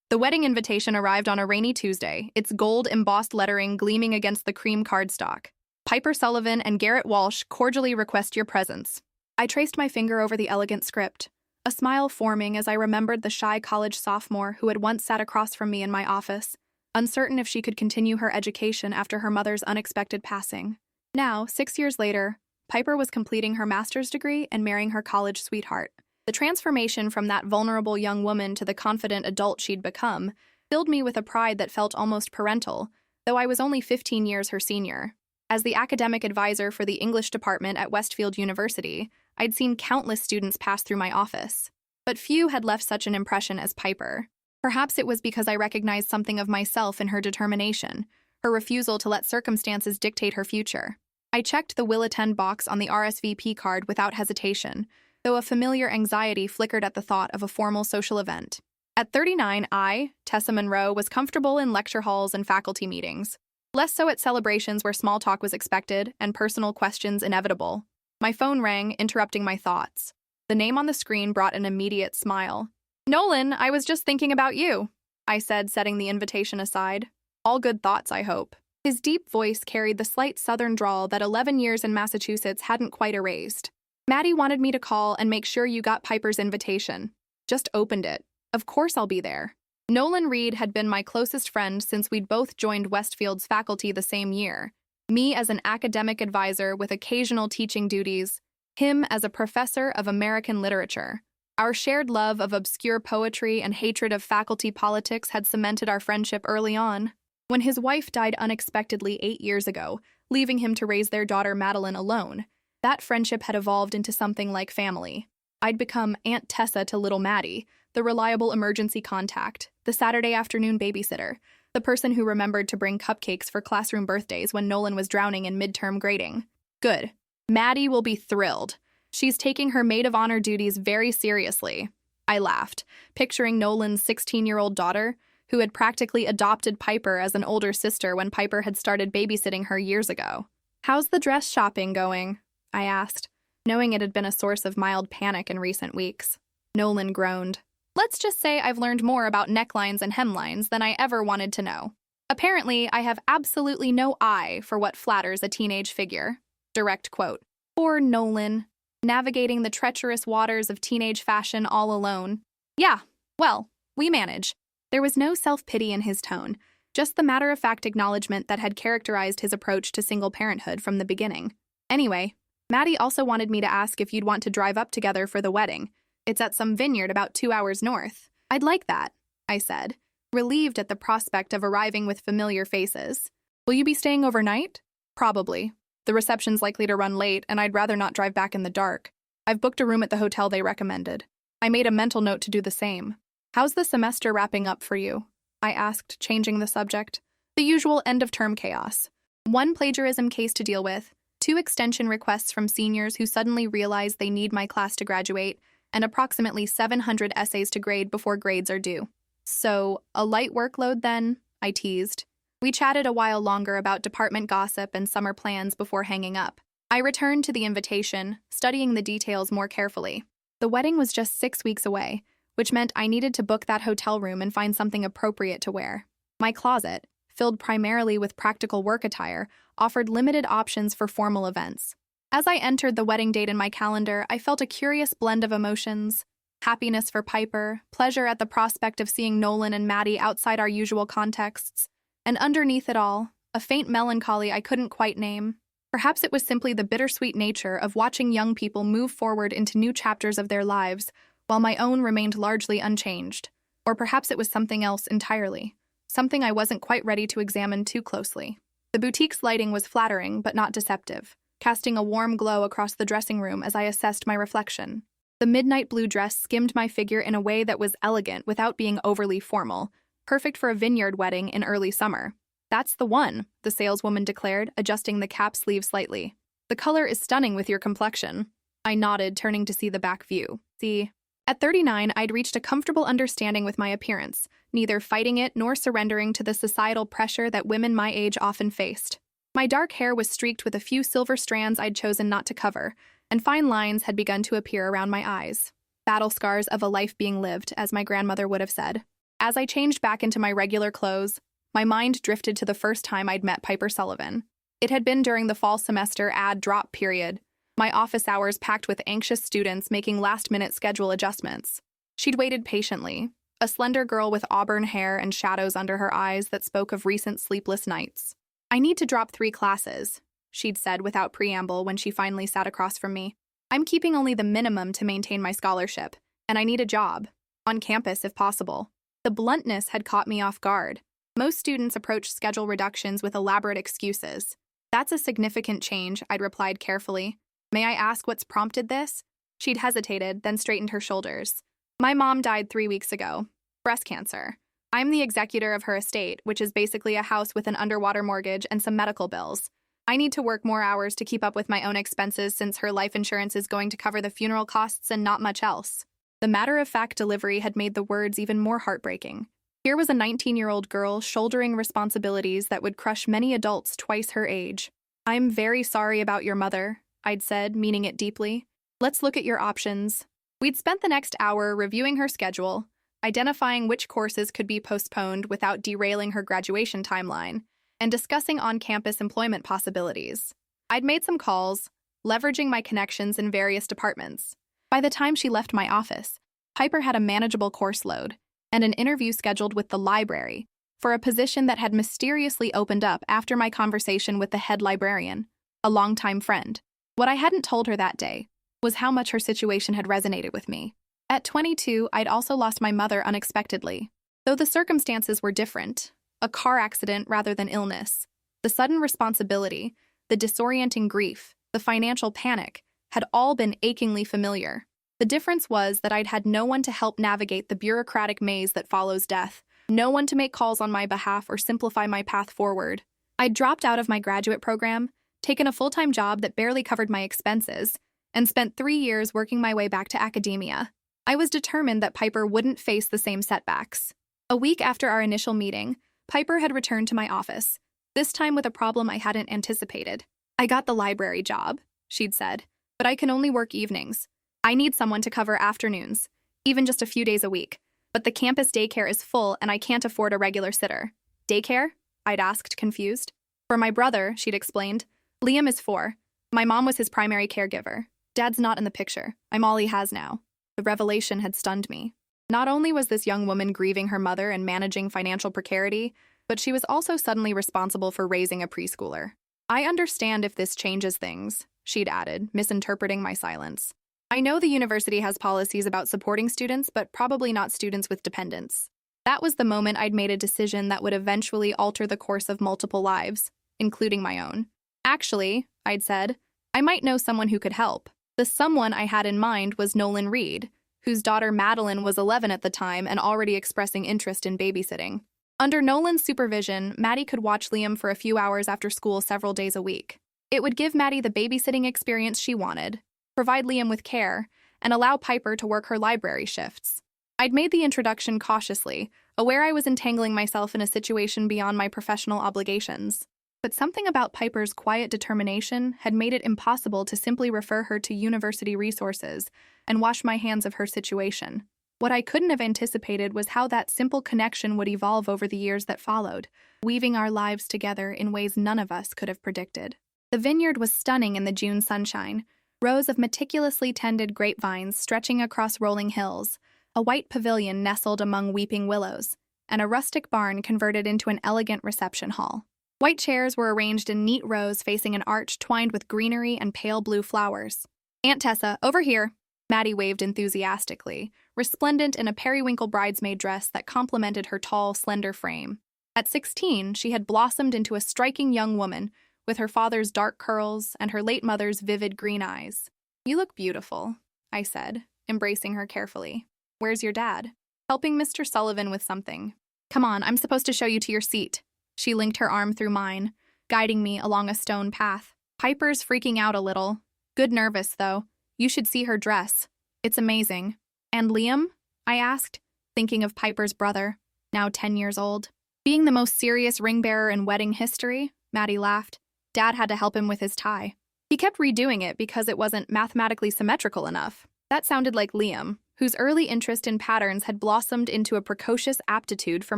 The wedding invitation arrived on a rainy Tuesday, its gold embossed lettering gleaming against the cream cardstock. Piper Sullivan and Garrett Walsh cordially request your presence. I traced my finger over the elegant script, a smile forming as I remembered the shy college sophomore who had once sat across from me in my office, uncertain if she could continue her education after her mother's unexpected passing. Now, 6 years later, Piper was completing her master's degree and marrying her college sweetheart. The transformation from that vulnerable young woman to the confident adult she'd become filled me with a pride that felt almost parental, though I was only 15 years her senior. As the academic advisor for the English department at Westfield University, I'd seen countless students pass through my office, but few had left such an impression as Piper. Perhaps it was because I recognized something of myself in her determination, her refusal to let circumstances dictate her future. I checked the will attend box on the RSVP card without hesitation, though a familiar anxiety flickered at the thought of a formal social event. At 39, I, Tessa Monroe, was comfortable in lecture halls and faculty meetings, less so at celebrations where small talk was expected and personal questions inevitable. My phone rang, interrupting my thoughts. The name on the screen brought an immediate smile. "Nolan, I was just thinking about you," I said, setting the invitation aside. "All good thoughts, I hope." His deep voice carried the slight southern drawl that 11 years in Massachusetts hadn't quite erased. "Maddie wanted me to call and make sure you got Piper's invitation. Just opened it. Of course I'll be there." Nolan Reid had been my closest friend since we'd both joined Westfield's faculty the same year. Me as an academic advisor with occasional teaching duties, him as a professor of American literature. Our shared love of obscure poetry and hatred of faculty politics had cemented our friendship early on. When his wife died unexpectedly 8 years ago, leaving him to raise their daughter Madeline alone, that friendship had evolved into something like family. I'd become Aunt Tessa to little Maddie, the reliable emergency contact, the Saturday afternoon babysitter, the person who remembered to bring cupcakes for classroom birthdays when Nolan was drowning in midterm grading. Good. Maddie will be thrilled. She's taking her maid of honor duties very seriously. I laughed, picturing Nolan's 16-year-old daughter, who had practically adopted Piper as an older sister when Piper had started babysitting her years ago. "How's the dress shopping going?" I asked, knowing it had been a source of mild panic in recent weeks. Nolan groaned. "Let's just say I've learned more about necklines and hemlines than I ever wanted to know. Apparently, I have absolutely no eye for what flatters a teenage figure." Direct quote. Poor Nolan, navigating the treacherous waters of teenage fashion all alone. "Yeah, well, we manage." There was no self-pity in his tone, just the matter-of-fact acknowledgement that had characterized his approach to single parenthood from the beginning. "Anyway, Maddie also wanted me to ask if you'd want to drive up together for the wedding. It's at some vineyard about 2 hours north." "I'd like that," I said, relieved at the prospect of arriving with familiar faces. "Will you be staying overnight?" "Probably. The reception's likely to run late, and I'd rather not drive back in the dark. I've booked a room at the hotel they recommended." I made a mental note to do the same. "How's the semester wrapping up for you?" I asked, changing the subject. "The usual end-of-term chaos. One plagiarism case to deal with, 2 extension requests from seniors who suddenly realize they need my class to graduate, and approximately 700 essays to grade before grades are due." "So, a light workload then?" I teased. We chatted a while longer about department gossip and summer plans before hanging up. I returned to the invitation, studying the details more carefully. The wedding was just 6 weeks away, which meant I needed to book that hotel room and find something appropriate to wear. My closet, filled primarily with practical work attire, offered limited options for formal events. As I entered the wedding date in my calendar, I felt a curious blend of emotions: happiness for Piper, pleasure at the prospect of seeing Nolan and Maddie outside our usual contexts, and underneath it all, a faint melancholy I couldn't quite name. Perhaps it was simply the bittersweet nature of watching young people move forward into new chapters of their lives, while my own remained largely unchanged. Or perhaps it was something else entirely, something I wasn't quite ready to examine too closely. The boutique's lighting was flattering but not deceptive, casting a warm glow across the dressing room as I assessed my reflection. The midnight blue dress skimmed my figure in a way that was elegant without being overly formal, perfect for a vineyard wedding in early summer. "That's the one," the saleswoman declared, adjusting the cap sleeve slightly. "The color is stunning with your complexion." I nodded, turning to see the back view. See, at 39, I'd reached a comfortable understanding with my appearance, neither fighting it nor surrendering to the societal pressure that women my age often faced. My dark hair was streaked with a few silver strands I'd chosen not to cover, and fine lines had begun to appear around my eyes. Battle scars of a life being lived, as my grandmother would have said. As I changed back into my regular clothes, my mind drifted to the first time I'd met Piper Sullivan. It had been during the fall semester ad drop period, my office hours packed with anxious students making last-minute schedule adjustments. She'd waited patiently, a slender girl with auburn hair and shadows under her eyes that spoke of recent sleepless nights. "I need to drop 3 classes," she'd said without preamble when she finally sat across from me. "I'm keeping only the minimum to maintain my scholarship, and I need a job. On campus, if possible." The bluntness had caught me off guard. Most students approach schedule reductions with elaborate excuses. "That's a significant change," I'd replied carefully. "May I ask what's prompted this?" She'd hesitated, then straightened her shoulders. "My mom died 3 weeks ago. Breast cancer. I'm the executor of her estate, which is basically a house with an underwater mortgage and some medical bills. I need to work more hours to keep up with my own expenses since her life insurance is going to cover the funeral costs and not much else." The matter-of-fact delivery had made the words even more heartbreaking. Here was a 19-year-old girl shouldering responsibilities that would crush many adults twice her age. "I'm very sorry about your mother," I'd said, meaning it deeply. "Let's look at your options." We'd spent the next hour reviewing her schedule, identifying which courses could be postponed without derailing her graduation timeline, and discussing on-campus employment possibilities. I'd made some calls, leveraging my connections in various departments. By the time she left my office, Piper had a manageable course load and an interview scheduled with the library for a position that had mysteriously opened up after my conversation with the head librarian, a longtime friend. What I hadn't told her that day was how much her situation had resonated with me. At 22, I'd also lost my mother unexpectedly. Though the circumstances were different, a car accident rather than illness, the sudden responsibility, the disorienting grief, the financial panic, had all been achingly familiar. The difference was that I'd had no one to help navigate the bureaucratic maze that follows death, no one to make calls on my behalf or simplify my path forward. I'd dropped out of my graduate program, taken a full-time job that barely covered my expenses, and spent 3 years working my way back to academia. I was determined that Piper wouldn't face the same setbacks. A week after our initial meeting, Piper had returned to my office, this time with a problem I hadn't anticipated. "I got the library job," she'd said, "but I can only work evenings. I need someone to cover afternoons, even just a few days a week. But the campus daycare is full and I can't afford a regular sitter." "Daycare?" I'd asked, confused. "For my brother," she'd explained. "Liam is 4. My mom was his primary caregiver. Dad's not in the picture. I'm all he has now." The revelation had stunned me. Not only was this young woman grieving her mother and managing financial precarity, but she was also suddenly responsible for raising a preschooler. "I understand if this changes things," she'd added, misinterpreting my silence. "I know the university has policies about supporting students, but probably not students with dependents." That was the moment I'd made a decision that would eventually alter the course of multiple lives, including my own. "Actually," I'd said, "I might know someone who could help." The someone I had in mind was Nolan Reid, whose daughter Madeline was 11 at the time and already expressing interest in babysitting. Under Nolan's supervision, Maddie could watch Liam for a few hours after school several days a week. It would give Maddie the babysitting experience she wanted, provide Liam with care, and allow Piper to work her library shifts. I'd made the introduction cautiously, aware I was entangling myself in a situation beyond my professional obligations. But something about Piper's quiet determination had made it impossible to simply refer her to university resources and wash my hands of her situation. What I couldn't have anticipated was how that simple connection would evolve over the years that followed, weaving our lives together in ways none of us could have predicted. The vineyard was stunning in the June sunshine, rows of meticulously tended grapevines stretching across rolling hills, a white pavilion nestled among weeping willows, and a rustic barn converted into an elegant reception hall. White chairs were arranged in neat rows facing an arch twined with greenery and pale blue flowers. "Aunt Tessa, over here!" Maddie waved enthusiastically, resplendent in a periwinkle bridesmaid dress that complemented her tall, slender frame. At 16, she had blossomed into a striking young woman, with her father's dark curls and her late mother's vivid green eyes. "You look beautiful," I said, embracing her carefully. "Where's your dad?" "Helping Mr. Sullivan with something." "Come on, I'm supposed to show you to your seat." She linked her arm through mine, guiding me along a stone path. "Piper's freaking out a little. Good nervous, though. You should see her dress. It's amazing." "And Liam?" I asked, thinking of Piper's brother, now 10 years old. "Being the most serious ring-bearer in wedding history," Maddie laughed. "Dad had to help him with his tie. He kept redoing it because it wasn't mathematically symmetrical enough." That sounded like Liam, whose early interest in patterns had blossomed into a precocious aptitude for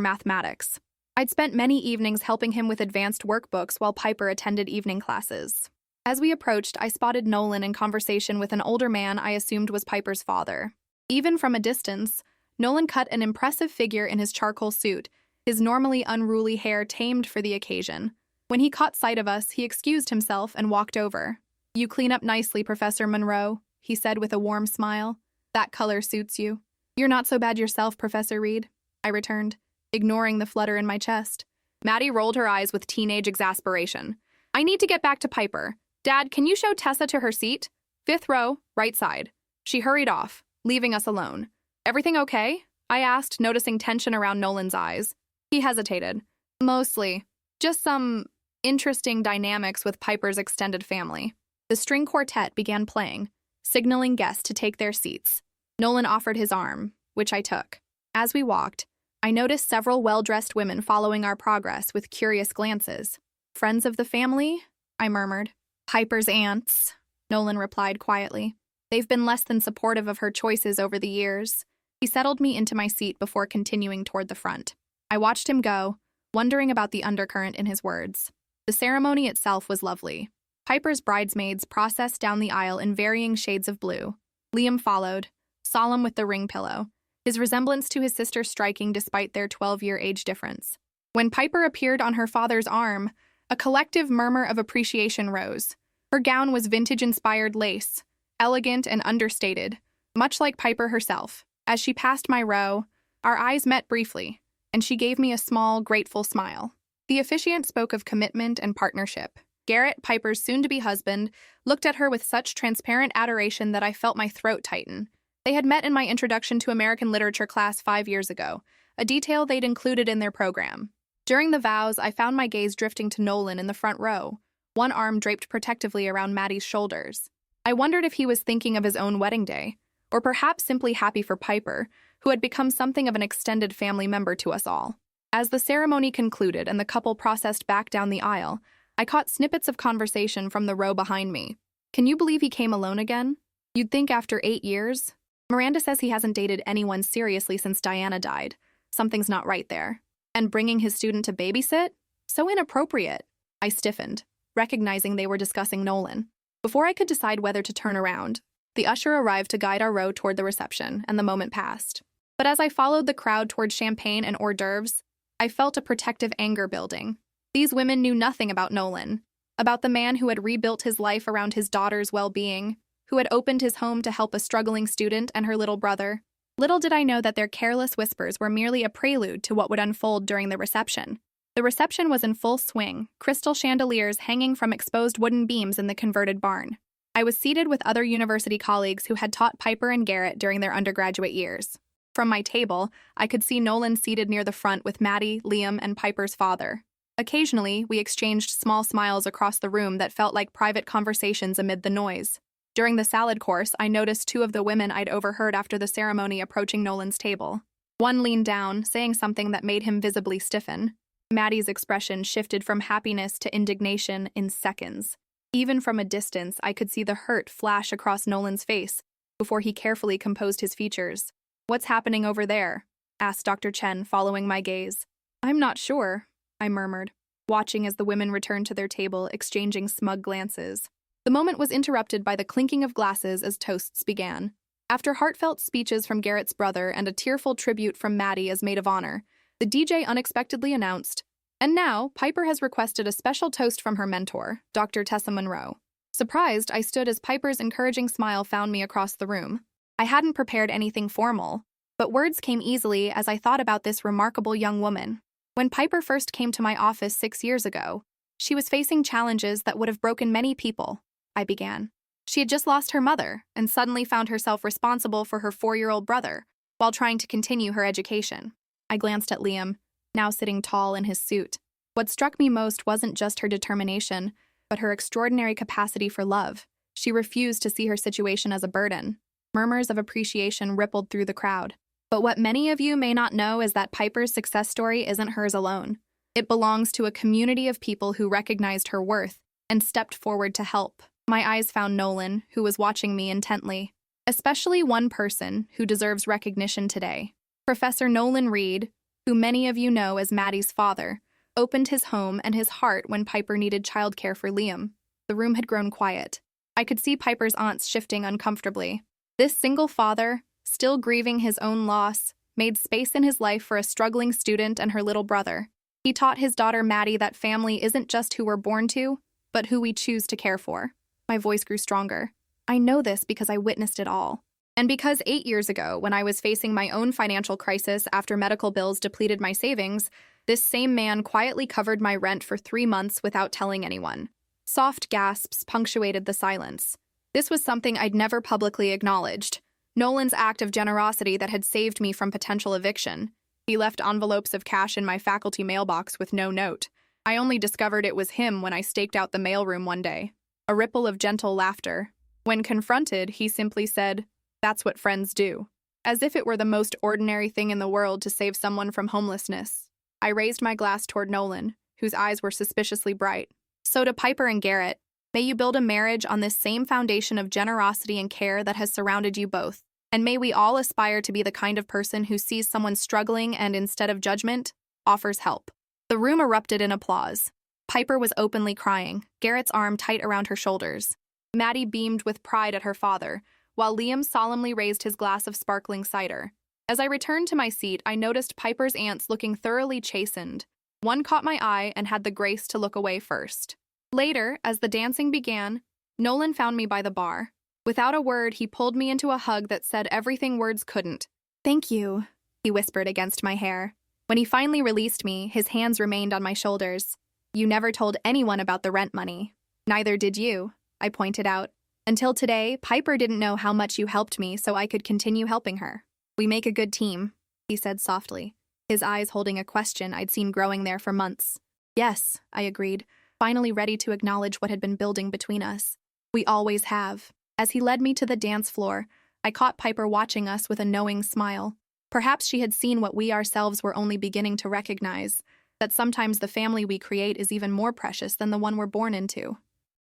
mathematics. I'd spent many evenings helping him with advanced workbooks while Piper attended evening classes. As we approached, I spotted Nolan in conversation with an older man I assumed was Piper's father. Even from a distance, Nolan cut an impressive figure in his charcoal suit, his normally unruly hair tamed for the occasion. When he caught sight of us, he excused himself and walked over. "You clean up nicely, Professor Monroe," he said with a warm smile. "That color suits you." "You're not so bad yourself, Professor Reid," I returned, ignoring the flutter in my chest. Maddie rolled her eyes with teenage exasperation. "I need to get back to Piper. Dad, can you show Tessa to her seat? 5th row, right side." She hurried off, leaving us alone. "Everything okay?" I asked, noticing tension around Nolan's eyes. He hesitated. "Mostly. Just some interesting dynamics with Piper's extended family." The string quartet began playing, signaling guests to take their seats. Nolan offered his arm, which I took. As we walked, I noticed several well-dressed women following our progress with curious glances. "Friends of the family?" I murmured. "Piper's aunts," Nolan replied quietly. "They've been less than supportive of her choices over the years." He settled me into my seat before continuing toward the front. I watched him go, wondering about the undercurrent in his words. The ceremony itself was lovely. Piper's bridesmaids processed down the aisle in varying shades of blue. Liam followed, solemn with the ring pillow, his resemblance to his sister striking despite their 12-year age difference. When Piper appeared on her father's arm, a collective murmur of appreciation rose. Her gown was vintage-inspired lace, elegant and understated, much like Piper herself. As she passed my row, our eyes met briefly, and she gave me a small, grateful smile. The officiant spoke of commitment and partnership. Garrett, Piper's soon-to-be husband, looked at her with such transparent adoration that I felt my throat tighten. They had met in my introduction to American literature class 5 years ago, a detail they'd included in their program. During the vows, I found my gaze drifting to Nolan in the front row, one arm draped protectively around Maddie's shoulders. I wondered if he was thinking of his own wedding day, or perhaps simply happy for Piper, who had become something of an extended family member to us all. As the ceremony concluded and the couple processed back down the aisle, I caught snippets of conversation from the row behind me. "Can you believe he came alone again? You'd think after 8 years? Miranda says he hasn't dated anyone seriously since Diana died. Something's not right there. And bringing his student to babysit? So inappropriate." I stiffened, recognizing they were discussing Nolan. Before I could decide whether to turn around, the usher arrived to guide our row toward the reception, and the moment passed. But as I followed the crowd toward champagne and hors d'oeuvres, I felt a protective anger building. These women knew nothing about Nolan, about the man who had rebuilt his life around his daughter's well-being, who had opened his home to help a struggling student and her little brother. Little did I know that their careless whispers were merely a prelude to what would unfold during the reception. The reception was in full swing, crystal chandeliers hanging from exposed wooden beams in the converted barn. I was seated with other university colleagues who had taught Piper and Garrett during their undergraduate years. From my table, I could see Nolan seated near the front with Maddie, Liam, and Piper's father. Occasionally, we exchanged small smiles across the room that felt like private conversations amid the noise. During the salad course, I noticed 2 of the women I'd overheard after the ceremony approaching Nolan's table. One leaned down, saying something that made him visibly stiffen. Maddie's expression shifted from happiness to indignation in seconds. Even from a distance, I could see the hurt flash across Nolan's face before he carefully composed his features. "What's happening over there?" asked Dr. Chen, following my gaze. "I'm not sure," I murmured, watching as the women returned to their table, exchanging smug glances. The moment was interrupted by the clinking of glasses as toasts began. After heartfelt speeches from Garrett's brother and a tearful tribute from Maddie as maid of honor, the DJ unexpectedly announced, "And now, Piper has requested a special toast from her mentor, Dr. Tessa Monroe." Surprised, I stood as Piper's encouraging smile found me across the room. I hadn't prepared anything formal, but words came easily as I thought about this remarkable young woman. When Piper first came to my office 6 years ago, she was facing challenges that would have broken many people, I began. She had just lost her mother and suddenly found herself responsible for her 4-year-old brother while trying to continue her education. I glanced at Liam, now sitting tall in his suit. What struck me most wasn't just her determination, but her extraordinary capacity for love. She refused to see her situation as a burden. Murmurs of appreciation rippled through the crowd. But what many of you may not know is that Piper's success story isn't hers alone. It belongs to a community of people who recognized her worth and stepped forward to help. My eyes found Nolan, who was watching me intently. especially one person who deserves recognition today. Professor Nolan Reid, who many of you know as Maddie's father, opened his home and his heart when Piper needed childcare for Liam. The room had grown quiet. I could see Piper's aunts shifting uncomfortably. This single father, still grieving his own loss, made space in his life for a struggling student and her little brother. He taught his daughter Maddie that family isn't just who we're born to, but who we choose to care for. My voice grew stronger. I know this because I witnessed it all. And because 8 years ago, when I was facing my own financial crisis after medical bills depleted my savings, this same man quietly covered my rent for 3 months without telling anyone. Soft gasps punctuated the silence. This was something I'd never publicly acknowledged. Nolan's act of generosity that had saved me from potential eviction. He left envelopes of cash in my faculty mailbox with no note. I only discovered it was him when I staked out the mailroom one day. A ripple of gentle laughter. When confronted, he simply said, "That's what friends do." As if it were the most ordinary thing in the world to save someone from homelessness. I raised my glass toward Nolan, whose eyes were suspiciously bright. So to Piper and Garrett, may you build a marriage on this same foundation of generosity and care that has surrounded you both. And may we all aspire to be the kind of person who sees someone struggling and, instead of judgment, offers help. The room erupted in applause. Piper was openly crying, Garrett's arm tight around her shoulders. Maddie beamed with pride at her father, while Liam solemnly raised his glass of sparkling cider. As I returned to my seat, I noticed Piper's aunts looking thoroughly chastened. One caught my eye and had the grace to look away first. Later, as the dancing began, Nolan found me by the bar. Without a word, he pulled me into a hug that said everything words couldn't. "Thank you," he whispered against my hair. When he finally released me, his hands remained on my shoulders. "You never told anyone about the rent money." "Neither did you," I pointed out. "Until today, Piper didn't know how much you helped me, so I could continue helping her." "We make a good team," he said softly, his eyes holding a question I'd seen growing there for months. "Yes," I agreed, finally ready to acknowledge what had been building between us. "We always have." As he led me to the dance floor, I caught Piper watching us with a knowing smile. Perhaps she had seen what we ourselves were only beginning to recognize, that sometimes the family we create is even more precious than the one we're born into.